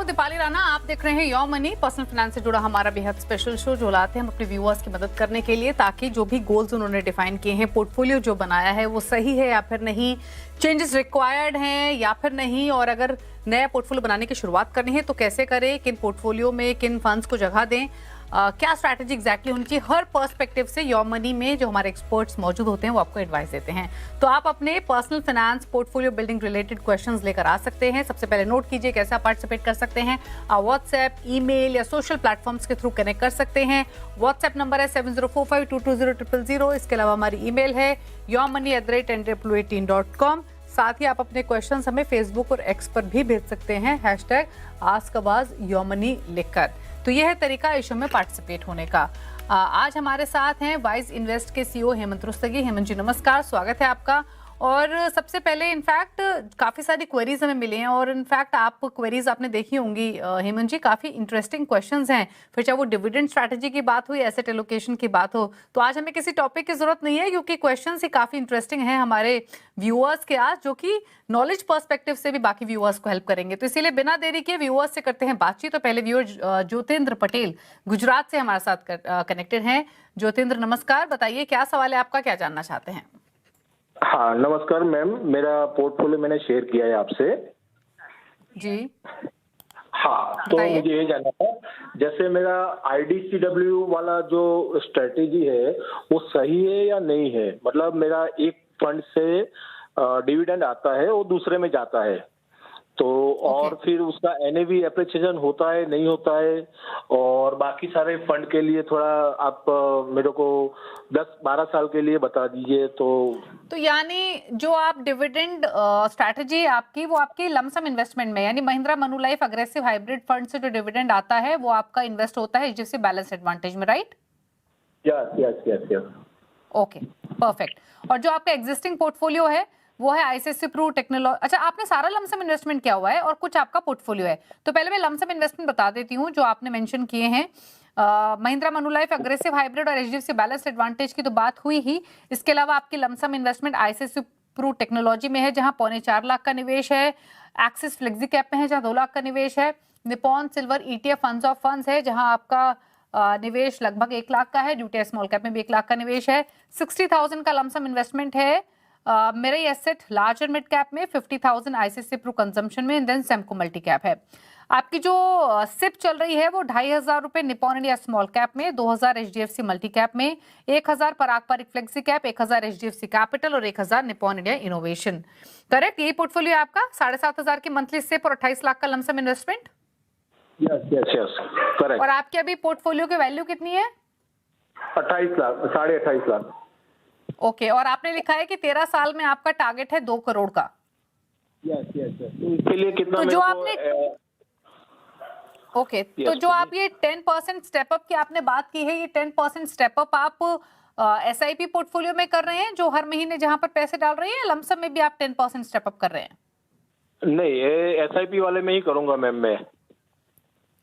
दीपाली राणा, आप देख रहे हैं योर मनी, पर्सनल फाइनेंस से जुड़ा हमारा बेहद स्पेशल शो जो लाते हैं हम अपने व्यूअर्स की मदद करने के लिए, ताकि जो भी गोल्स उन्होंने डिफाइन किए हैं, पोर्टफोलियो जो बनाया है वो सही है या फिर नहीं, चेंजेस रिक्वायर्ड हैं या फिर नहीं, और अगर नया पोर्टफोलियो बनाने की शुरुआत करनी है तो कैसे करें, किन पोर्टफोलियो में किन फंड्स को जगह दें, क्या स्ट्रैटेजी एग्जैक्टली होनी चाहिए, हर पर्सपेक्टिव से योर मनी में जो हमारे एक्सपर्ट्स मौजूद होते हैं वो आपको एडवाइस देते हैं। तो आप अपने personal finance portfolio building related questions लेकर आ सकते हैं। सबसे पहले नोट कीजिए कैसे आप पार्टिसिपेट कर सकते हैं। व्हाट्सएप, ईमेल या सोशल प्लेटफॉर्म्स के थ्रू कनेक्ट कर सकते हैं। व्हाट्सएप नंबर है 7045220000। इसके अलावा हमारी ईमेल है yourmoney@nw18.com। साथ ही आप अपने क्वेश्चंस हमें फेसबुक और एक्स पर भी भेज सकते हैं, #AskAwaz लिखकर। तो यह है तरीका इस शो में पार्टिसिपेट होने का। आज हमारे साथ हैं वाइज इन्वेस्ट के सीईओ हेमंत रुस्तगी। हेमंत जी नमस्कार, स्वागत है आपका। और सबसे पहले इनफैक्ट काफ़ी सारी क्वेरीज हमें मिली हैं, और इनफैक्ट आप क्वेरीज आपने देखी होंगी हेमंत जी, काफ़ी इंटरेस्टिंग क्वेश्चंस हैं। फिर चाहे वो डिविडेंड स्ट्रैटेजी की बात हो या एसेट एलोकेशन की बात हो, तो आज हमें किसी टॉपिक की जरूरत नहीं है, क्योंकि क्वेश्चंस ही काफ़ी इंटरेस्टिंग हैं हमारे व्यूअर्स के आज, जो कि नॉलेज पर्सपेक्टिव से भी बाकी व्यूअर्स को हेल्प करेंगे। तो इसीलिए बिना देरी के व्यूअर्स से करते हैं बातचीत। तो पहले व्यूअर ज्योतेंद्र पटेल गुजरात से हमारे साथ कनेक्टेड हैं। ज्योतेंद्र नमस्कार, बताइए क्या सवाल है आपका, क्या जानना चाहते हैं? हाँ नमस्कार मैम, मेरा पोर्टफोलियो मैंने शेयर किया है आपसे जी। हाँ, तो मुझे ये जानना था, जैसे मेरा IDCW वाला जो स्ट्रेटेजी है वो सही है या नहीं है। मतलब मेरा एक फंड से डिविडेंड आता है वो दूसरे में जाता है, तो और फिर उसका NAV एप्रिसिएशन होता है नहीं होता है, और बाकी सारे फंड के लिए थोड़ा आप मेरे को 10-12 साल के लिए बता दीजिए। तो यानी जो आप डिविडेंड स्ट्रैटेजी आपकी, वो आपकी लमसम इन्वेस्टमेंट में, यानी Mahindra Manulife aggressive hybrid fund से जो डिविडेंड आता है वो आपका इन्वेस्ट होता है HDFC बैलेंस एडवांटेज में, right? Yes yes yes yes. Okay, perfect. और जो आपका एग्जिस्टिंग पोर्टफोलियो है वो है ICICI प्रू टेक्नोलॉजी। अच्छा, आपने सारा लमसम इन्वेस्टमेंट किया हुआ है और कुछ आपका पोर्टफोलियो है। तो पहले मैं लमसम इन्वेस्टमेंट बता देती हूँ जो आपने मेंशन किए हैं। महिंद्रा मनुलाइफ अग्रेसिव हाइब्रिड और HDFC बैलेंस एडवांटेज की तो बात हुई ही। इसके अलावा आपकी lump sum investment ICICI Pru technology में है, जहां 4.25 लाख का निवेश है। एक्सिस फ्लेक्सी कैप में है, जहां 2 लाख का निवेश है। Nippon silver ETF funds of funds है, जहां आपका निवेश लगभग 1 लाख का है। ड्यूटी स्मॉल कैप में भी 1 लाख का निवेश है। 60,000 का लमसम इन्वेस्टमेंट है मेरे एसेट लार्ज और मिड कैप में, 50,000 ICICI प्रू कंजम्पशन में, देन सेमको मल्टी कैप है। आपकी जो सिप चल रही है वो 2,500 रुपए निपॉन इंडिया स्मॉल कैप में, 2,000 HDFC मल्टी कैप में, 1,000 Parag Parikh flexi cap, 1,000 HDFC capital और 1,000 निपॉन इंडिया इनोवेशन। करेक्ट, यही पोर्टफोलियो है आपका? 7,500 की मंथली सिप और 28 लाख का lump sum investment. Yes yes yes, correct. और आपकी अभी पोर्टफोलियो की वैल्यू कितनी है? 28 लाख, 28.5 लाख। ओके, और आपने लिखा है कि 13 साल में आपका टारगेट है 2 करोड़ का। Yes yes yes. इसके लिए कितना तो जो आपने तो yes, जो आप ये 10% स्टेप अप की आपने बात की है, ये 10% स्टेप अप आप SIP पोर्टफोलियो में कर रहे हैं जो हर महीने जहां पर पैसे डाल रहे हैं, या लमसम में भी आप 10% स्टेप अप कर रहे हैं? नहीं, ये SIP वाले में ही करूंगा मैम मैं।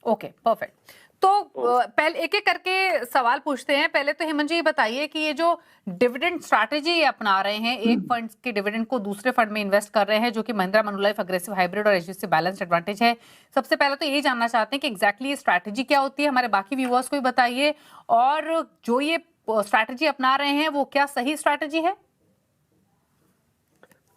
Okay, perfect. तो पहले एक एक करके सवाल पूछते हैं। पहले तो हेमंत जी ये बताइए कि ये जो डिविडेंड स्ट्रैटेजी अपना रहे हैं, एक फंड के डिविडेंड को दूसरे फंड में इन्वेस्ट कर रहे हैं, जो कि महिंद्रा मनुलाइफ अग्रेसिव हाइब्रिड और HDFC बैलेंस एडवांटेज है, सबसे पहले तो ये जानना चाहते हैं कि एग्जैक्टली ये स्ट्रैटेजी क्या होती है, हमारे बाकी व्यूअर्स को भी बताइए, और जो ये स्ट्रैटेजी अपना रहे हैं वो क्या सही स्ट्रैटेजी है?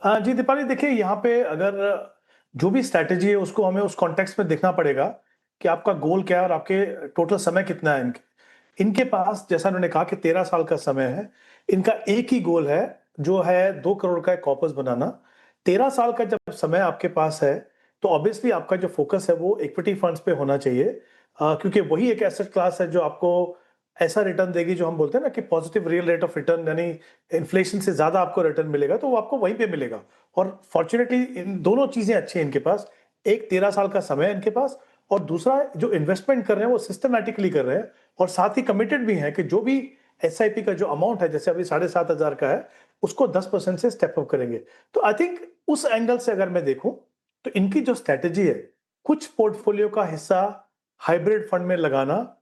जी दीपाली, देखिए यहाँ पे अगर जो भी स्ट्रैटेजी है उसको हमें उस कॉन्टेक्स्ट में देखना पड़ेगा कि आपका गोल क्या है और आपके टोटल समय कितना है। इनके पास, जैसा उन्होंने कहा कि 13 साल का समय है, इनका एक ही गोल है जो है 2 करोड़ का एक कॉर्पस बनाना। 13 साल का जब समय आपके पास है तो ऑब्वियसली आपका जो फोकस है वो इक्विटी फंड्स पे होना चाहिए, क्योंकि वही एक एसेट क्लास है जो आपको ऐसा रिटर्न देगी जो हम बोलते हैं ना कि positive real rate of return, यानी इन्फ्लेशन से ज्यादा आपको रिटर्न मिलेगा, तो वो आपको वहीं पे मिलेगा। और फॉर्चुनेटली इन दोनों चीजें अच्छी हैं इनके पास। एक 13 साल का समय है इनके पास, और दूसरा जो इन्वेस्टमेंट कर रहे हैं वो सिस्टमैटिकली कर रहे हैं, और साथ ही कमिटेड भी हैं कि जो भी SIP का जो अमाउंट है, जैसे अभी 7,500 का है, उसको 10% से स्टेप अप करेंगे। तो आई थिंक उस एंगल से अगर मैं देखूं तो इनकी जो स्ट्रेटेजी है, कुछ पोर्टफोलियो का हिस्सा हाइब्रिड फंड में लगाना,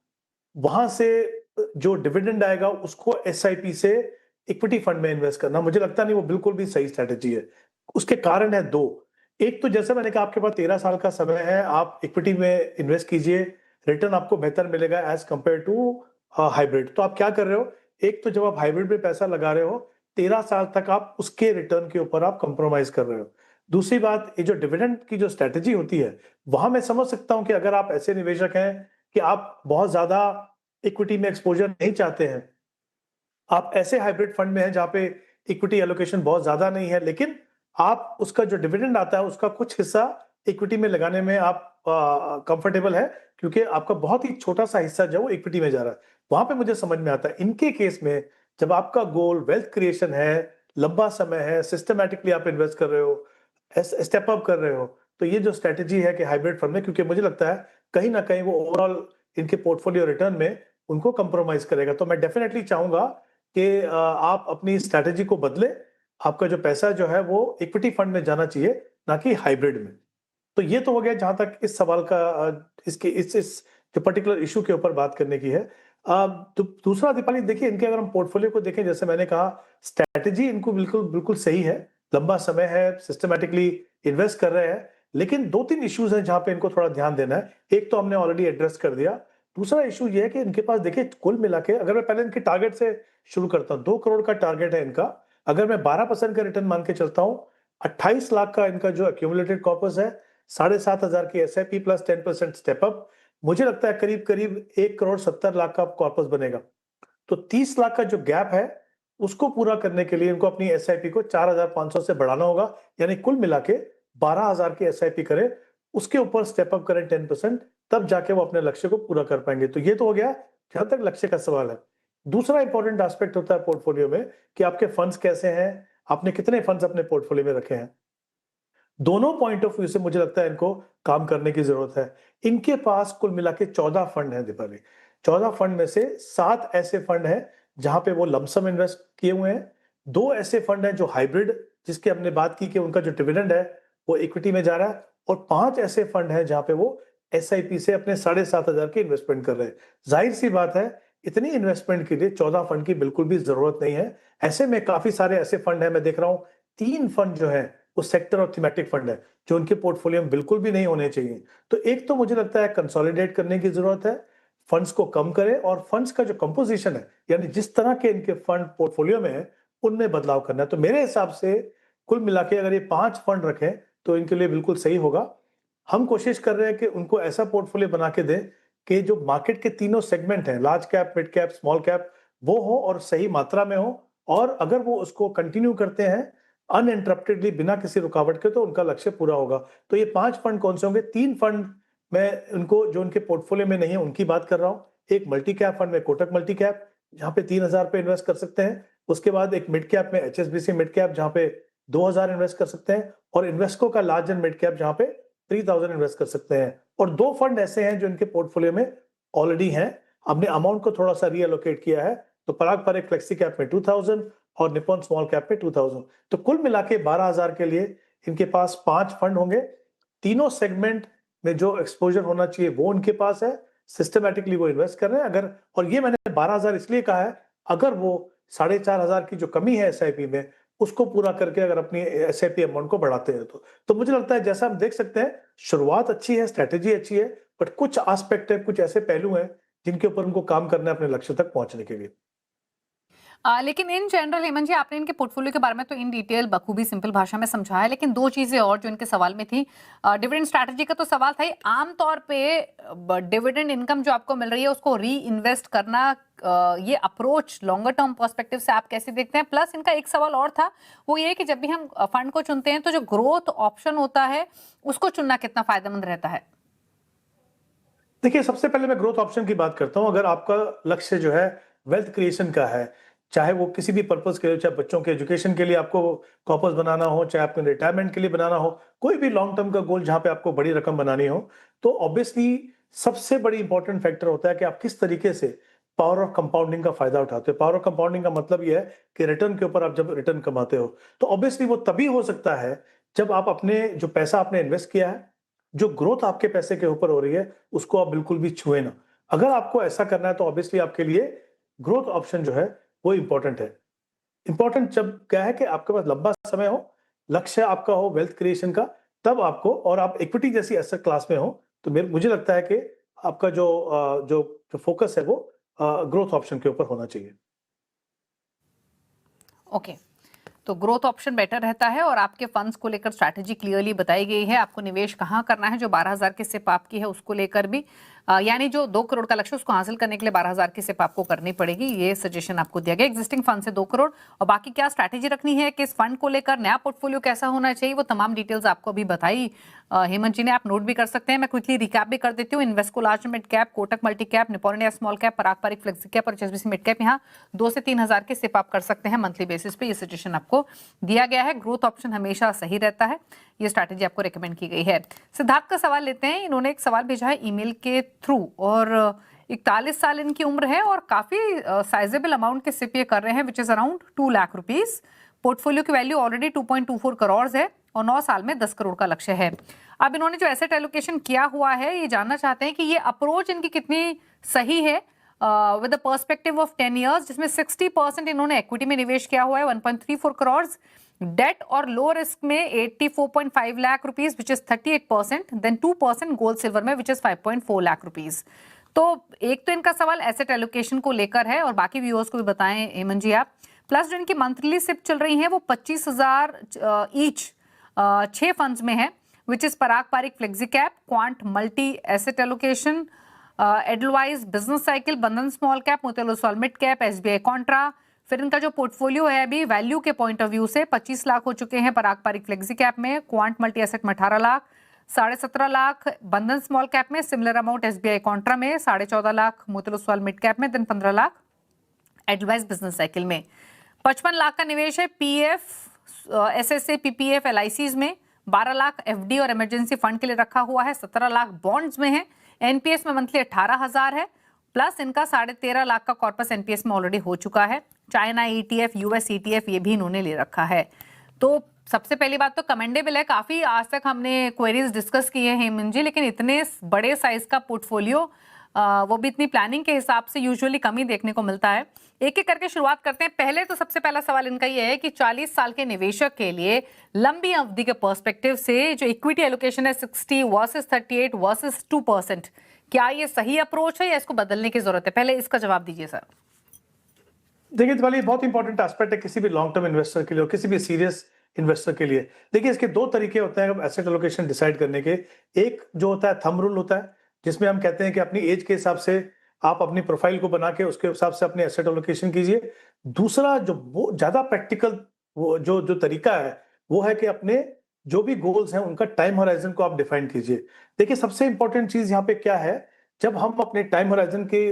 वहां से जो डिविडेंड आएगा उसको SIP से इक्विटी फंड में इन्वेस्ट करना, मुझे लगता नहीं वो बिल्कुल भी सही स्ट्रेटेजी है। उसके कारण है 2। एक तो जैसे मैंने कहा आपके पास 13 साल का समय है, आप इक्विटी में इन्वेस्ट कीजिए, रिटर्न आपको बेहतर मिलेगा एज कंपेयर टू हाइब्रिड। तो आप क्या कर रहे हो, एक तो जब आप हाइब्रिड में पैसा लगा रहे हो 13 साल तक आप उसके रिटर्न के ऊपर आप कंप्रोमाइज कर रहे हो। दूसरी बात, ये जो डिविडेंड की जो स्ट्रेटेजी होती है, वहां मैं समझ सकता हूं कि अगर आप ऐसे निवेशक हैं कि आप बहुत ज्यादा इक्विटी में एक्सपोजर नहीं चाहते हैं, आप ऐसे हाइब्रिड फंड में हैं जहां पे इक्विटी एलोकेशन बहुत ज्यादा नहीं है, लेकिन आप उसका जो डिविडेंड आता है उसका कुछ हिस्सा इक्विटी में लगाने में आप कंफर्टेबल है, क्योंकि आपका बहुत ही छोटा सा हिस्सा जो है वो इक्विटी में जा रहा है। वहां पे मुझे समझ में आता है इनके केस में, जब आपका गोल वेल्थ क्रिएशन है, लंबा समय है, सिस्टमैटिकली आप इन्वेस्ट कर रहे हो, स्टेप अप कर रहे हो, तो ये जो स्ट्रेटेजी है कि हाइब्रिड फंड में, क्योंकि मुझे लगता है कहीं ना कहीं वो ओवरऑल इनके पोर्टफोलियो रिटर्न में उनको कंप्रोमाइज करेगा। तो मैं डेफिनेटली चाहूंगा कि आप अपनी स्ट्रैटेजी को बदले, आपका जो पैसा जो है वो इक्विटी फंड में जाना चाहिए, ना कि हाइब्रिड में। तो ये तो हो गया जहां तक इस सवाल का इसके इस जो पर्टिकुलर इशू के ऊपर बात करने की है। तो दूसरा दीपाली देखिए, इनके अगर हम पोर्टफोलियो को देखें, जैसे मैंने कहा स्ट्रैटेजी इनको बिल्कुल बिल्कुल सही है, लंबा समय है, सिस्टमैटिकली इन्वेस्ट कर रहे हैं, लेकिन 2-3 इश्यूज हैं जहां पे इनको थोड़ा ध्यान देना है। एक तो हमने ऑलरेडी एड्रेस कर दिया। दूसरा इशू ये है कि इनके पास देखिए कुल मिला के, अगर मैं पहले इनके टारगेट से शुरू करता हूँ, 2 करोड़ का टारगेट है इनका। अगर मैं 12% का रिटर्न मान के चलता हूँ, 28 लाख का इनका जो एक्यूमुलेटेड कॉर्पस है, 7,500 की एसआईपी प्लस 10% स्टेप अप, मुझे लगता है करीब करीब 1 करोड़ 70 लाख का कॉर्पस बनेगा। तो 30 लाख का जो गैप है, उसको पूरा करने के लिए इनको अपनी एसआईपी को 4,500 से बढ़ाना होगा, यानी कुल मिला के 12,000 की एसआईपी करें, उसके ऊपर स्टेप अप करें 10%, तब जाके वो अपने लक्ष्य को पूरा कर पाएंगे। तो ये तो हो गया जहां तक लक्ष्य का सवाल है। दूसरा इंपॉर्टेंट एस्पेक्ट होता है पोर्टफोलियो में कि आपके फंड्स कैसे हैं, आपने कितने फंड्स अपने पोर्टफोलियो में रखे हैं। दोनों पॉइंट ऑफ व्यू से मुझे लगता है इनको काम करने की जरूरत है। इनके पास कुल मिला के 14 फंड हैं दीपाली। 14 फंड में से 7 ऐसे फंड हैं जहां पे वो लमसम इन्वेस्ट किए हुए हैं। 2 ऐसे फंड हैं जो हाइब्रिड, जिसकी हमने बात की कि उनका जो डिविडेंड है वो इक्विटी में जा रहा है, और 5 ऐसे फंड हैं जहां पे वो एसआईपी से अपने 7,500 की इन्वेस्टमेंट कर रहे हैं। जाहिर सी बात है, इतनी इन्वेस्टमेंट के लिए 14 फंड की बिल्कुल भी जरूरत नहीं है। ऐसे में काफी सारे ऐसे फंड हैं, मैं देख रहा हूं 3 फंड जो है वो सेक्टर और थीमेटिक फंड है, जो उनके पोर्टफोलियो में बिल्कुल भी नहीं होने चाहिए। तो एक तो मुझे लगता है कंसोलिडेट करने की जरूरत है, फंड्स को कम करें, और फंड्स का जो कंपोजिशन है, यानी जिस तरह के इनके फंड पोर्टफोलियो में है, उनमें बदलाव करना है। तो मेरे हिसाब से कुल मिला के अगर ये 5 फंड रखें तो इनके लिए बिल्कुल सही होगा। हम कोशिश कर रहे हैं कि उनको ऐसा पोर्टफोलियो बना के दें कि जो मार्केट के तीनों सेगमेंट हैं, large cap, mid cap, small cap, वो हो और सही मात्रा में हो, और अगर वो उसको कंटिन्यू करते हैं अनइंटरप्टेडली, बिना किसी रुकावट के, तो उनका लक्ष्य पूरा होगा। तो ये 5 फंड कौन से होंगे? 3 फंड मैं उनको, जो उनके पोर्टफोलियो में नहीं है, उनकी बात कर रहा हूँ। एक मल्टी कैप फंड में कोटक मल्टी कैप, जहां पे 3,000 पे इन्वेस्ट कर सकते हैं। उसके बाद एक मिड कैप में एचएसबीसी मिड कैप, जहां पे 2,000 इन्वेस्ट कर सकते हैं, और इन्वेस्को का लार्ज एंड मिड कैप, जहां पे 3,000 इन्वेस्ट कर सकते हैं। और 2 फंड ऐसे हैं जो इनके पोर्टफोलियो में ऑलरेडी हैं, हमने अमाउंट को थोड़ा सा रीएलोकेट किया है। तो पराग पर एक फ्लेक्सी कैप में 2,000 और निप्पॉन स्मॉल कैप में 2,000। तो कुल मिला के 12,000 के लिए इनके पास 5 फंड होंगे। तीनों सेगमेंट में जो एक्सपोजर होना चाहिए वो उनके पास है, सिस्टमैटिकली वो इन्वेस्ट कर रहे हैं। अगर, और ये मैंने 12,000 इसलिए कहा है, अगर वो 4,500 की जो कमी है एसआईपी में, उसको पूरा करके अगर अपनी एसआईपी अमाउंट को बढ़ाते हैं तो मुझे लगता है, जैसा हम देख सकते हैं, शुरुआत अच्छी है, स्ट्रेटेजी अच्छी है, बट कुछ एस्पेक्ट है, कुछ ऐसे पहलू हैं जिनके ऊपर उनको काम करना है अपने लक्ष्य तक पहुंचने के लिए। लेकिन इन जनरल हेमंत जी, आपने इनके पोर्टफोलियो के बारे में तो इन डिटेल बखूबी सिंपल भाषा में समझाया, लेकिन 2 चीजें और जो इनके सवाल में थी। डिविडेंड स्ट्रैटेजी का तो सवाल था ही, आमतौर पे डिविडेंड इनकम जो आपको मिल रही है उसको री इन्वेस्ट करना, ये अप्रोच लॉन्गर टर्म पर्सपेक्टिव से आप कैसे देखते हैं? प्लस इनका एक सवाल और था, वो ये कि जब भी हम फंड को चुनते हैं तो जो ग्रोथ ऑप्शन होता है उसको चुनना कितना फायदेमंद रहता है? देखिए, सबसे पहले मैं ग्रोथ ऑप्शन की बात करता हूं। अगर आपका लक्ष्य जो है वेल्थ क्रिएशन का है, चाहे वो किसी भी पर्पस के लिए, चाहे बच्चों के एजुकेशन के लिए आपको कॉर्पस बनाना हो, चाहे अपने रिटायरमेंट के लिए बनाना हो, कोई भी लॉन्ग टर्म का गोल जहां पे आपको बड़ी रकम बनानी हो, तो ऑब्वियसली सबसे बड़ी इंपॉर्टेंट फैक्टर होता है कि आप किस तरीके से पावर ऑफ कंपाउंडिंग का फायदा उठाते हो। पावर ऑफ कंपाउंडिंग का मतलब यह है कि रिटर्न के ऊपर आप जब रिटर्न कमाते हो, तो ऑब्वियसली वो तभी हो सकता है जब आप अपने जो पैसा आपने इन्वेस्ट किया है, जो ग्रोथ आपके पैसे के ऊपर हो रही है, उसको आप बिल्कुल भी छुए ना। अगर आपको ऐसा करना है तो ऑब्वियसली आपके लिए ग्रोथ ऑप्शन जो है वो इंपॉर्टेंट है। इंपॉर्टेंट जब क्या है कि आपके पास लंबा समय हो, लक्ष्य आपका हो वेल्थ क्रिएशन का, तब आपको, और आप इक्विटी जैसी एसेट क्लास में हो, तो मुझे लगता है कि आपका जो फोकस है वो ग्रोथ ऑप्शन के ऊपर होना चाहिए। ओके, तो ग्रोथ ऑप्शन बेटर रहता है और आपके फंड्स को लेकर स्ट्रैटेजी क्लियरली बताई गई है, आपको निवेश कहाँ करना है। जो 12,000 की सिप आपकी है उसको लेकर भी यानी जो 2 करोड़ का लक्ष्य उसको हासिल करने के लिए 12,000 की सिप आपको करनी पड़ेगी, ये सजेशन आपको दिया गया। एग्जिस्टिंग फंड से 2 करोड़ और बाकी क्या स्ट्रैटेजी रखनी है, किस फंड को लेकर, नया पोर्टफोलियो कैसा होना चाहिए, वो तमाम डिटेल्स आपको अभी बताई हेमंत जी ने, आप नोट भी कर सकते हैं। मैं क्विकली रिकैप भी कर देती हूँ। Invesco large mid cap, Kotak multi cap, Nippon India small cap, Parag Parikh flexi cap और एचएसबीसी मिड कैप, यहाँ 2 से 3,000 के सिप आप कर सकते हैं मंथली बेसिस पे। ये सजेशन आपको दिया गया है। ग्रोथ ऑप्शन हमेशा सही रहता है, ये स्ट्रैटेजी आपको रेकमेंड की गई है। सिद्धार्थ का सवाल लेते हैं। इन्होंने एक सवाल भेजा है ईमेल के थ्रू और 41 साल इनकी उम्र है और काफी साइजेबल अमाउंट के सिप ये कर रहे हैं, which is around 2 lakh rupees. Portfolio की वैल्यू ऑलरेडी 2.24 करोड़ है और 9 साल में 10 करोड़ का लक्ष्य है। अब इन्होंने जो एसेट एलोकेशन किया हुआ है, ये जानना चाहते हैं कि ये अप्रोच इनकी कितनी सही है with the perspective of 10 years, जिसमें 60% इन्होंने इक्विटी में निवेश किया हुआ है 1.34 करोड़, डेट और लो रिस्क में 84.5 lakh rupees which is 38%, then 2% gold silver में विच इज 5.4 लाख रुपीस। तो एक तो इनका सवाल एसेट एलोकेशन को लेकर है और बाकी व्यूअर्स को भी बताएं हेमंत जी आप। प्लस जो इनकी मंथली सिप चल रही है वो 25,000 ईच 6 फंड्स में है, which is Parag Parikh flexi cap, Quant multi asset allocation, Edelweiss business cycle, Bandhan small cap, Motilal Oswal mid cap, SBI contra. फिर इनका जो पोर्टफोलियो है अभी वैल्यू के पॉइंट ऑफ व्यू से 25 लाख हो चुके हैं पराग पारिक फ्लेक्सी कैप में, क्वांट मल्टी एसेट में 18 लाख, 17.5 लाख बंधन स्मॉल कैप में, सिमिलर अमाउंट एसबीआई कॉन्ट्रा में, 14.5 लाख मोतीलाल ओसवाल मिड कैप में, देन 15 लाख एडवाइस बिजनेस साइकिल में। 55 लाख का निवेश है पीएफ, एसएसए, पीपीएफ, एलआईसीज में, 12 लाख एफडी और इमरजेंसी फंड के लिए रखा हुआ है, 17 लाख बॉन्ड्स में है, एनपीएस में मंथली 18,000 है, प्लस इनका 13.5 लाख का कॉर्पस एनपीएस में ऑलरेडी हो चुका है। चाइना ईटीएफ, यूएस ईटीएफ ये भी इन्होंने ले रखा है। तो सबसे पहली बात तो कमेंडेबल है। काफी आज तक हमने क्वेरीज डिस्कस की है हेमंत जी, लेकिन इतने बड़े साइज का पोर्टफोलियो वो भी इतनी प्लानिंग के हिसाब से यूजुअली कम ही देखने को मिलता है। एक एक करके शुरुआत करते हैं। पहले तो सबसे पहला सवाल इनका ये है कि 40 साल के निवेशक के लिए लंबी अवधि के पर्सपेक्टिव से जो इक्विटी एलोकेशन है 60 वर्सेस 38 वर्सेस 2%, क्या ये सही अप्रोच है या इसको बदलने की जरूरत है? पहले इसका जवाब दीजिए सर। देखिए दिवाली, बहुत इंपॉर्टेंट एस्पेक्ट है किसी भी लॉन्ग टर्म इन्वेस्टर के लिए और किसी भी सीरियस इन्वेस्टर के लिए। देखिए इसके 2 तरीके होते हैं एसेट एलोकेशन डिसाइड करने के। एक जो होता है थंब रूल होता है, जिसमें हम कहते हैं कि अपनी एज के हिसाब से आप अपनी प्रोफाइल को बना के उसके हिसाब से अपने एसेट एलोकेशन कीजिए। दूसरा जो वो ज्यादा प्रैक्टिकल वो जो तरीका है वो है कि अपने जो भी गोल्स हैं उनका टाइम होराइजन को आप डिफाइन कीजिए। देखिए सबसे इंपॉर्टेंट चीज यहाँ पे क्या है, जब हम अपने टाइम होराइजन के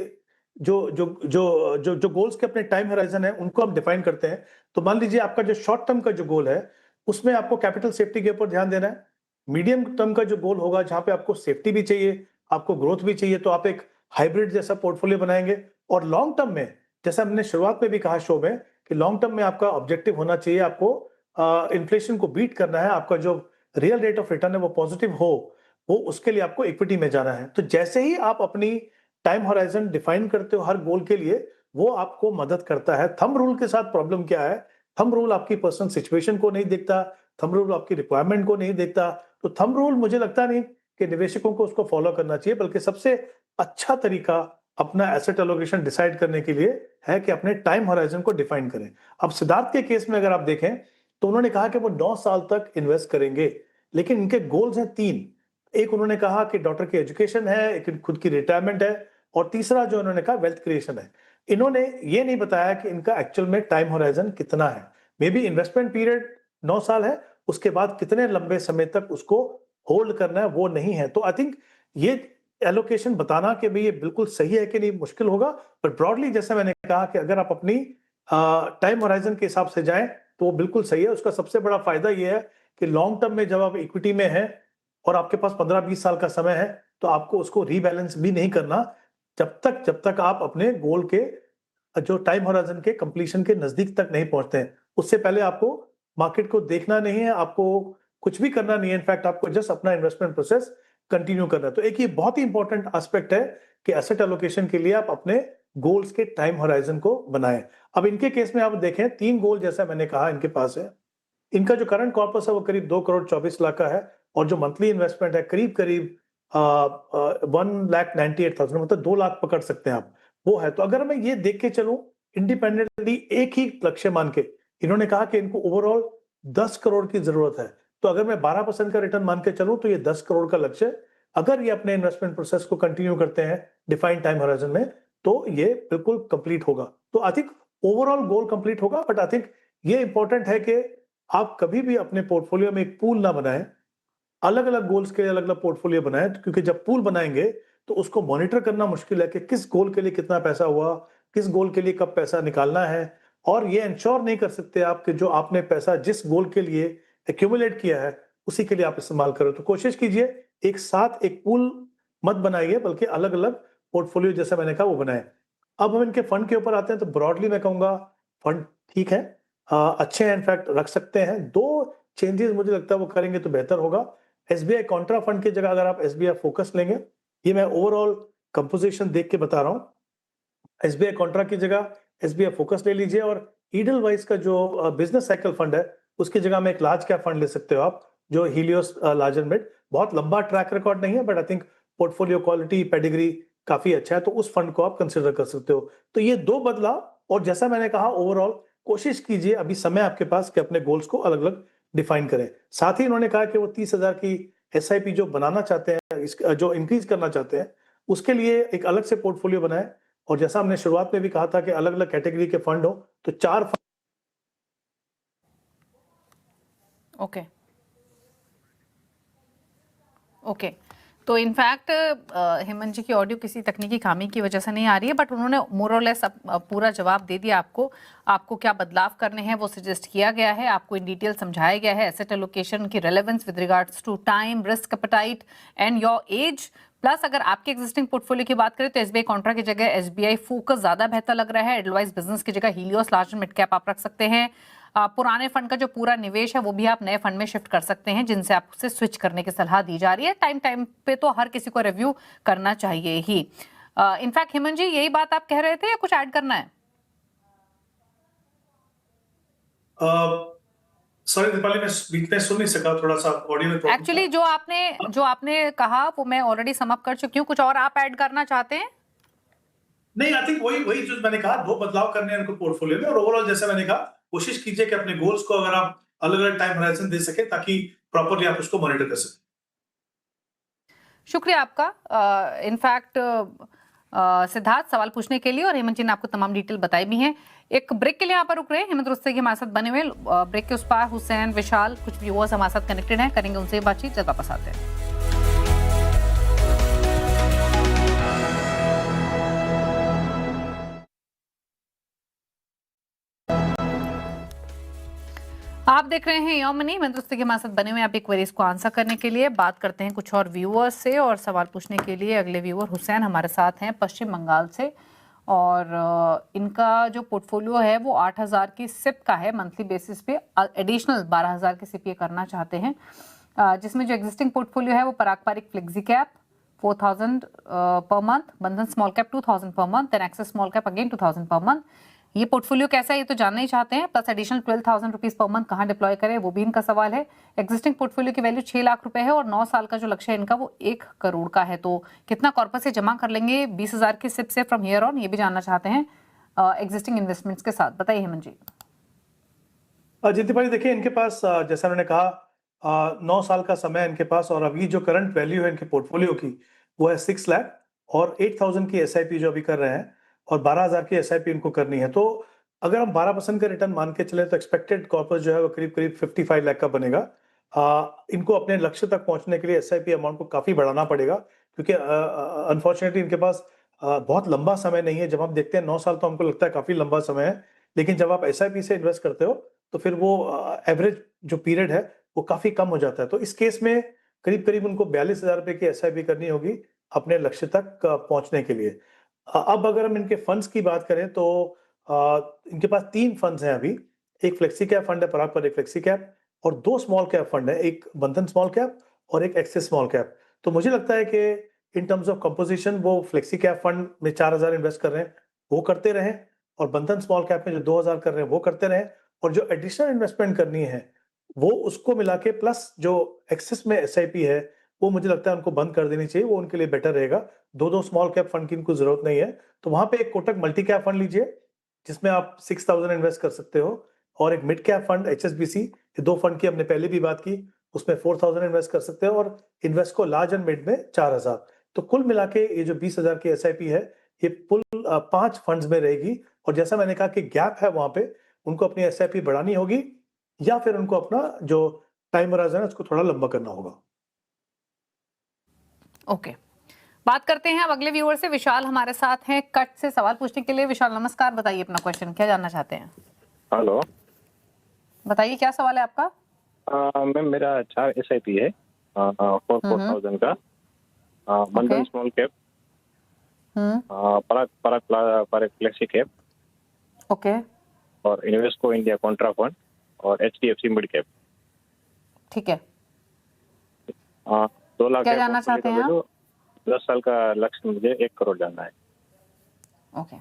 जो गोल्स के अपने टाइम होराइजन है उनको हम डिफाइन करते हैं, तो मान लीजिए आपका जो शॉर्ट टर्म का जो गोल है उसमें आपको कैपिटल सेफ्टी के ऊपर ध्यान देना है। मीडियम टर्म का जो गोल होगा जहां पे आपको सेफ्टी भी चाहिए, आपको ग्रोथ भी चाहिए, तो आप एक हाइब्रिड जैसा पोर्टफोलियो बनाएंगे। और लॉन्ग टर्म में, जैसा हमने शुरुआत में भी कहा शो में, कि लॉन्ग टर्म में आपका ऑब्जेक्टिव होना चाहिए, आपको इन्फ्लेशन को बीट करना है, आपका जो रियल रेट ऑफ रिटर्न है वो पॉजिटिव हो, वो उसके लिए आपको इक्विटी में जाना है। तो जैसे ही आप अपनी टाइम होराइजन डिफाइन करते हो हर गोल के लिए, वो आपको मदद करता है। थंब रूल के साथ प्रॉब्लम क्या है, थंब रूल आपकी पर्सनल सिचुएशन को नहीं देखता, थंब रूल आपकी रिक्वायरमेंट को नहीं देखता। तो थंब रूल मुझे लगता नहीं कि निवेशकों को उसको फॉलो करना चाहिए, बल्कि सबसे अच्छा तरीका अपना एसेट एलोकेशन डिसाइड करने के लिए है कि अपने टाइम होराइजन को डिफाइन करें। अब सिद्धार्थ के केस में अगर आप देखें तो उन्होंने कहा कि वो 9 साल तक इन्वेस्ट करेंगे, लेकिन इनके गोल्स हैं 3। एक उन्होंने कहा कि डॉक्टर की एजुकेशन है, एक खुद की रिटायरमेंट है, और तीसरा जो उन्होंने कहा वेल्थ क्रिएशन है। इन्होंने ये नहीं बताया कि इनका एक्चुअल में टाइम होराइजन कितना है। मे बी इन्वेस्टमेंट पीरियड 9 साल है, उसके बाद कितने लंबे समय तक उसको होल्ड करना है वो नहीं है। तो आई थिंक ये एलोकेशन बताना कि भाई ये बिल्कुल सही है कि नहीं मुश्किल होगा, पर ब्रॉडली जैसे मैंने कहा कि अगर आप अपनी टाइम होराइजन के हिसाब से जाएं तो वो बिल्कुल सही है। उसका सबसे बड़ा फायदा ये है कि लॉन्ग टर्म में जब आप इक्विटी में हैं और आपके पास 15-20 साल का समय है, तो आपको उसको रीबैलेंस भी नहीं करना जब तक आप अपने गोल के जो टाइम होराइजन के कंप्लीशन के नजदीक तक नहीं पहुंचते हैं। उससे पहले आपको मार्केट को देखना नहीं है, आपको कुछ भी करना नहीं है। इनफैक्ट आपको जस्ट अपना इन्वेस्टमेंट प्रोसेस कंटिन्यू करना है। तो एक ये बहुत ही इंपॉर्टेंट एस्पेक्ट है कि एसेट एलोकेशन के लिए आप अपने गोल्स के टाइम होराइजन को बनाएं। अब इनके केस में आप देखें 3 गोल जैसा मैंने कहा इनके पास है। इनका जो करंट कॉर्पस है वो करीब 2 करोड़ 24 लाख का है, और जो मंथली इन्वेस्टमेंट है करीब करीब 1,98,000, मतलब 2 लाख पकड़ सकते हैं आप, वो है। तो अगर मैं ये देख के चलूं इंडिपेंडेंटली, एक ही लक्ष्य मान के, इन्होंने कहा कि इनको ओवरऑल 10 करोड़ की जरूरत है, तो अगर मैं 12% का रिटर्न मान के चलूं तो ये 10 करोड़ का लक्ष्य, अगर ये अपने इन्वेस्टमेंट प्रोसेस को कंटिन्यू करते हैं डिफाइंड टाइम होराइजन में, तो ये बिल्कुल कंप्लीट होगा। तो I think overall goal complete होगा, बट आई थिंक ये इंपॉर्टेंट है कि आप कभी भी अपने पोर्टफोलियो में एक पूल ना बनाएं, अलग अलग गोल्स के अलग अलग पोर्टफोलियो बनाएं, क्योंकि जब पूल बनाएंगे तो उसको मॉनिटर करना मुश्किल है कि किस गोल के लिए कितना पैसा हुआ, किस गोल के लिए कब पैसा निकालना है, और ये इंश्योर नहीं कर सकते आप कि जो आपने पैसा जिस गोल के लिए एक्यूमुलेट किया है उसी के लिए आप इस्तेमाल करो। तो कोशिश कीजिए एक साथ एक पूल मत बनाइए, बल्कि अलग अलग पोर्टफोलियो जैसे मैंने कहा वो बनाए। अब हम इनके फंड के ऊपर आते हैं, तो ब्रॉडली मैं कहूंगा फंड ठीक है, अच्छे हैं, इनफैक्ट रख सकते हैं। 2 चेंजेस मुझे लगता है वो करेंगे तो बेहतर होगा। एसबीआई कॉन्ट्रा फंड की जगह अगर आप एसबीआई फोकस लेंगे, ये मैं ओवरऑल कंपोजिशन देख के बता रहा हूँ, एसबीआई कॉन्ट्रा की जगह एसबीआई फोकस ले लीजिए, और ईडलवाइज का जो बिजनेस साइकिल फंड है उसकी जगह में एक लार्ज कैप फंड ले सकते हो आप, जो हीलियोस लार्ज एंड मिड। बहुत लंबा ट्रैक रिकॉर्ड नहीं है, but I think portfolio quality pedigree काफी अच्छा है, तो उस फंड को आप कंसिडर कर सकते हो। तो ये 2 बदलाव, और जैसा मैंने कहा ओवरऑल कोशिश कीजिए, अभी समय आपके पास, कि अपने गोल्स को अलग अलग डिफाइन करें। साथ ही इन्होंने कहा कि वो 30,000 की एसआईपी जो बनाना चाहते हैं, जो इंक्रीज करना चाहते हैं, उसके लिए एक अलग से पोर्टफोलियो बनाए। और जैसा हमने शुरुआत में भी कहा था कि अलग अलग कैटेगरी के फंड हो, तो 4 फंड। ओके ओके, तो इनफैक्ट हेमंत जी की ऑडियो किसी तकनीकी खामी की वजह से नहीं आ रही है, बट उन्होंने मोर और लेस पूरा जवाब दे दिया आपको क्या बदलाव करने हैं वो सजेस्ट किया गया है, आपको इन डिटेल समझाया गया है एसेट एलोकेशन की relevance with regards to time, risk appetite and your age. Plus अगर आपके एग्जिस्टिंग पोर्टफोलियो की बात करें तो एसबीआई कॉन्ट्रा की जगह एसबीआई फोकस ज्यादा बेहतर लग रहा है। एडवाइस बिजनेस की जगह हीलियोस लार्ज मिड कैप आप रख सकते हैं। पुराने फंड का जो पूरा निवेश है वो भी आप नए फंड में शिफ्ट कर सकते हैं, जिनसे आपसे स्विच करने की सलाह दी जा रही है। टाइम टाइम पे तो हर किसी को रिव्यू करना चाहिए ही। इनफैक्ट हेमंत जी यही बात आप कह रहे थे या कुछ ऐड करना है? सॉरी दीपाली, मैं बीच में सुन नहीं सका, थोड़ा सा ऑडियो में प्रॉब्लम एक्चुअली जो आपने कहा वो मैं ऑलरेडी सम अप कर चुकी हूँ, कुछ और आप ऐड करना चाहते हैं? नहीं, आई थिंक वही जो मैंने कहा, 2 बदलाव करने हैं उनको पोर्टफोलियो में, और ओवरऑल जैसे मैंने कहा कोशिश कीजिए कि अपने गोल्स को अगर आप अलग अलग टाइम होराइजन दे सके, ताकि प्रॉपरली आप उसको मॉनिटर कर सकें। शुक्रिया आपका। इनफैक्ट सिद्धार्थ सवाल पूछने के लिए, और हेमंत जी ने आपको तमाम डिटेल बताई भी हैं। एक ब्रेक के लिए यहाँ पर रुक रहे हैं, हेमंत रुस्तगी हमारे साथ बने हुए। ब्रेक के उस पार हुसैन, विशाल, कुछ व्यूअर्स हमारे साथ कनेक्टेड हैं, करेंगे उनसे बातचीत, जब वापस आते हैं। आप देख रहे हैं योर मनी, मैं दोस्तों के हमारे साथ बने हुए आप एक क्वेरीज को आंसर करने के लिए। बात करते हैं कुछ और व्यूअर्स से, और सवाल पूछने के लिए अगले व्यूअर हुसैन हमारे साथ हैं पश्चिम बंगाल से, और इनका जो पोर्टफोलियो है वो 8,000 की सिप का है मंथली बेसिस पे, एडिशनल 12,000 की सिप ये करना चाहते हैं, जिसमें जो एग्जिस्टिंग पोर्टफोलियो है वो पारंपरिक फ्लेक्सी कैप 4,000 पर मंथ, बंधन small cap 2,000 per month, and Axis small cap again 2,000 per month. ये पोर्टफोलियो कैसा है ये तो जानना ही चाहते हैं, plus additional 12,000 rupees per month कहाँ डिप्लॉय करें वो भी इनका सवाल है। एग्जिस्टिंग पोर्टफोलियो की वैल्यू 6 लाख रुपए है, और 9 साल का जो लक्ष्य है इनका वो 1 करोड़ का है। तो कितना कॉर्पस से जमा कर लेंगे 20,000 की सिप से फ्रॉम हियर ऑन, ये भी जानना चाहते हैं एग्जिस्टिंग इन्वेस्टमेंट्स के साथ। बताइए हेमंत जी। जीती भाई देखिए, इनके पास जैसा उन्होंने कहा 9 साल का समय है इनके पास, और अभी जो करंट वैल्यू है इनके पोर्टफोलियो की वो है 6 लाख, और 8,000 की एसआईपी जो अभी कर रहे हैं, और 12,000 की एसआईपी इनको करनी है। तो अगर हम 12% का रिटर्न मान के चले तो एक्सपेक्टेड कॉर्पस जो है वो करीब करीब 55 लाख का बनेगा। इनको अपने लक्ष्य तक पहुंचने के लिए एसआईपी अमाउंट को काफी बढ़ाना पड़ेगा, क्योंकि अनफॉर्चुनेटली इनके पास बहुत लंबा समय नहीं है। जब हम देखते हैं 9 साल तो हमको लगता है काफी लंबा समय है, लेकिन जब आप एसआईपी से इन्वेस्ट करते हो तो फिर वो एवरेज जो पीरियड है वो काफी कम हो जाता है। तो इस केस में करीब करीब उनको 42,000 रुपए की एसआईपी करनी होगी अपने लक्ष्य तक पहुंचने के लिए। अब अगर हम इनके फंड्स की बात करें तो इनके पास 3 फंड्स हैं अभी। एक फ्लेक्सी कैप फंड है, पारंपरिक फ्लेक्सी कैप, और 2 स्मॉल कैप फंड है, एक बंधन स्मॉल कैप और एक एक्सिस स्मॉल कैप। तो मुझे लगता है कि इन टर्म्स ऑफ कंपोजिशन वो फ्लेक्सी कैप फंड में 4,000 इन्वेस्ट कर रहे हैं वो करते रहें, और बंधन स्मॉल कैप में जो 2,000 कर रहे हैं वो करते रहें, और जो एडिशनल इन्वेस्टमेंट करनी है वो उसको मिला के प्लस जो एक्सेस में एसआईपी है वो मुझे लगता है उनको बंद कर देनी चाहिए, वो उनके लिए बेटर रहेगा। दो स्मॉल कैप फंड की इनको जरूरत नहीं है, तो वहां पे एक कोटक मल्टी कैप फंड लीजिए जिसमें आप 6000 इन्वेस्ट कर सकते हो, और एक मिड कैप फंड एचएसबीसी, ये 2 फंड की हमने पहले भी बात की, उसमें 4000 इन्वेस्ट कर सकते हो, और इन्वेस्ट को लार्ज एंड मिड में 4000। तो कुल मिला के ये जो 20,000 की एसआईपी है ये कुल 5 फंड्स में रहेगी। और जैसा मैंने कहा कि गैप है वहां पे, उनको अपनी एसआईपी बढ़ानी होगी या फिर उनको अपना जो टाइम होराइजन है उसको थोड़ा लंबा करना होगा। ओके, बात करते हैं अब अगले व्यूअर से। विशाल हमारे साथ हैं कट से सवाल पूछने के लिए। विशाल नमस्कार, बताइए अपना क्वेश्चन, क्या जानना चाहते हैं? हेलो, बताइए क्या सवाल है आपका? मैम मेरा 4 SIP है 4,000 का, बंधन स्मॉल कैप, पराग फ्लेक्सी कैप, ओके, और इन्वेस्को इंडिया कॉन्ट्रा फंड, और HDFC मिड कैप। ठीक है, 2 लाख क्या जानना चाहते हैं आप? 10 साल का लक्ष्य मुझे 1 करोड़ जानना है। ओके,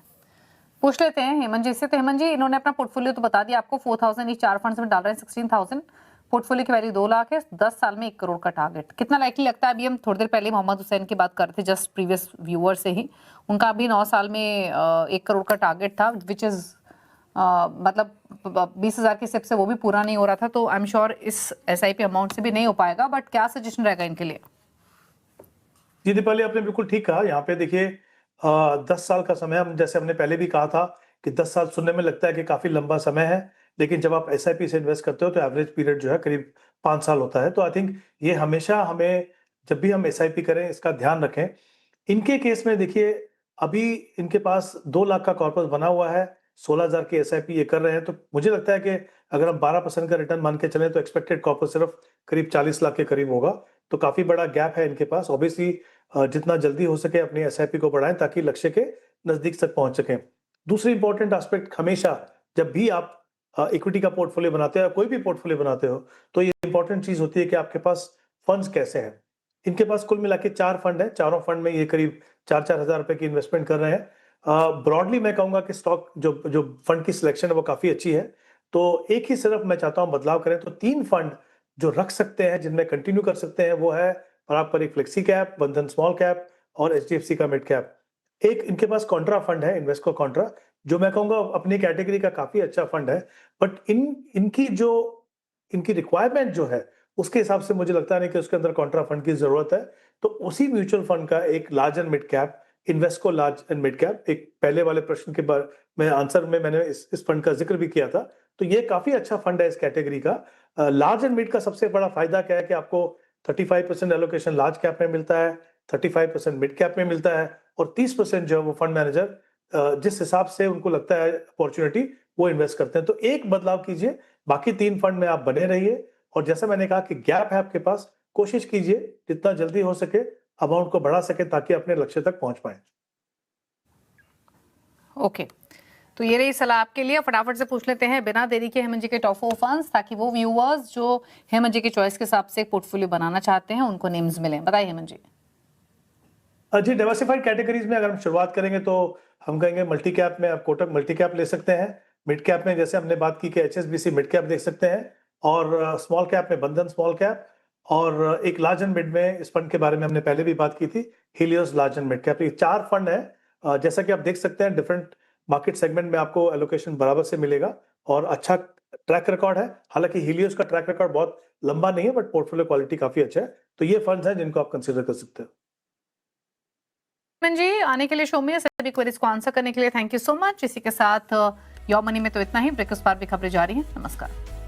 पूछ लेते हैं हेमंत जी से। तो हेमंत जी, इन्होंने अपना पोर्टफोलियो तो बता दिया आपको, 4000 ये 4 फंड्स में डाल रहे हैं, 16,000। पोर्टफोलियो की वैल्यू 2 लाख है, 10 साल में 1 करोड़ का टारगेट। कितना लाइकली लगता है? अभी हम थोड़ी देर पहले मोहम्मद हुसैन की बात कर रहे थे, जस्ट प्रीवियस व्यूअर से ही, उनका अभी 9 साल में 1 करोड़ का टारगेट था, विच इज मतलब 20,000 की स्टेप से वो भी पूरा नहीं हो रहा था। तो आई एम श्योर इस SIP अमाउंट से भी नहीं हो पाएगा, बट क्या सजेशन रहेगा इनके लिए? जी दीपाली, आपने बिल्कुल ठीक कहा। यहाँ पे देखिए 10 साल का समय, हम जैसे हमने पहले भी कहा था कि 10 साल सुनने में लगता है कि काफी लंबा समय है, लेकिन जब आप एसआईपी से इन्वेस्ट करते हो तो एवरेज पीरियड जो है करीब 5 साल होता है। तो आई थिंक ये हमेशा हमें, जब भी हम एसआईपी करें, इसका ध्यान रखें। इनके केस में देखिए अभी इनके पास 2 लाख का कॉर्पस बना हुआ है, 16,000 की एसआईपी ये कर रहे हैं, तो मुझे लगता है कि अगर हम 12% का रिटर्न मान के चलें तो एक्सपेक्टेड कॉर्पस सिर्फ करीब 40 लाख के करीब होगा। तो काफी बड़ा गैप है इनके पास। ऑब्वियसली जितना जल्दी हो सके अपनी एसआईपी को बढ़ाएं ताकि लक्ष्य के नजदीक तक पहुंच सकें। दूसरी इंपॉर्टेंट एस्पेक्ट, हमेशा जब भी आप इक्विटी का पोर्टफोलियो बनाते हो या कोई भी पोर्टफोलियो बनाते हो, तो ये इंपॉर्टेंट चीज होती है कि आपके पास फंड्स कैसे हैं। इनके पास कुल मिला के 4 फंड है, चारों फंड में ये करीब 4-4 हजार रुपए की इन्वेस्टमेंट कर रहे हैं। ब्रॉडली मैं कहूंगा कि स्टॉक जो फंड की सिलेक्शन है वो काफी अच्छी है। तो एक ही सिर्फ मैं चाहता हूं बदलाव करें, तो 3 फंड जो रख सकते हैं, जिनमें कंटिन्यू कर सकते हैं, वो है पारंपरिक फ्लेक्सी कैप, बंधन स्मॉल कैप और HDFC का मिड कैप। एक इनके पास कॉन्ट्रा फंड है, इन्वेस्को कॉन्ट्रा, जो मैं कहूंगा अपनी कैटेगरी का काफी अच्छा फंड है। बट इनकी रिक्वायरमेंट जो है उसके हिसाब से मुझे लगता नहीं कि उसके अंदर कॉन्ट्रा फंड की जरूरत है। तो उसी म्यूचुअल फंड का एक large and mid cap, Invesco large and mid cap, एक पहले वाले प्रश्न के बारे में आंसर में मैंने इस फंड का जिक्र भी किया था। तो ये काफी अच्छा फंड है इस कैटेगरी का। लार्ज एंड मिड का सबसे बड़ा फायदा क्या है कि आपको 35% एलोकेशन लार्ज कैप में मिलता है, 35% मिड कैप में मिलता है, और 30% जो है वो फंड मैनेजर जिस हिसाब से उनको लगता है अपॉर्चुनिटी, वो इन्वेस्ट करते हैं। तो एक बदलाव कीजिए, बाकी 3 फंड में आप बने रहिए। और जैसा मैंने कहा कि गैप है आपके पास, कोशिश कीजिए जितना जल्दी हो सके अमाउंट को बढ़ा सके ताकि अपने लक्ष्य तक पहुंच पाए। ओके, तो ये रही सलाह आपके लिए। फटाफट से पूछ लेते हैं बिना देरी के हेमंत जी के टॉप 4 फंड्स, ताकि वो व्यूअर्स जो हेमंत जी की चॉइस के हिसाब से पोर्टफोलियो बनाना चाहते हैं उनको नेम्स मिले। बताइए हेमंत जी। जी, डाइवर्सिफाइड कैटेगरीज में अगर हम शुरुआत करेंगे तो हम कहेंगे मल्टी कैप में आप कोटक मल्टी कैप ले सकते हैं। मिड कैप में जैसे हमने बात की कि HSBC मिड कैप देख सकते हैं, और स्मॉल कैप में बंधन स्मॉल कैप, और एक लार्ज एंड मिड में इस फंड के बारे में हमने पहले भी बात की थी, Helios large and mid cap. ये 4 फंड है। जैसा कि आप देख सकते हैं डिफरेंट मार्केट सेगमेंट में आपको एलोकेशन बराबर से मिलेगा और अच्छा ट्रैक रिकॉर्ड है। हालांकि हीलियोस का ट्रैक रिकॉर्ड बहुत लंबा नहीं है, बट पोर्टफोलियो क्वालिटी काफी अच्छा है। तो ये फंड्स हैं जिनको आप कंसिडर कर सकते हो। हेमंत जी, आने के लिए शो में सभी क्वेरीज को आंसर करने के लिए थैंक यू सो मच। इसी के साथ योर मनी में तो इतना ही। ब्रेक के उस पार भी खबरें जारी हैं। नमस्कार।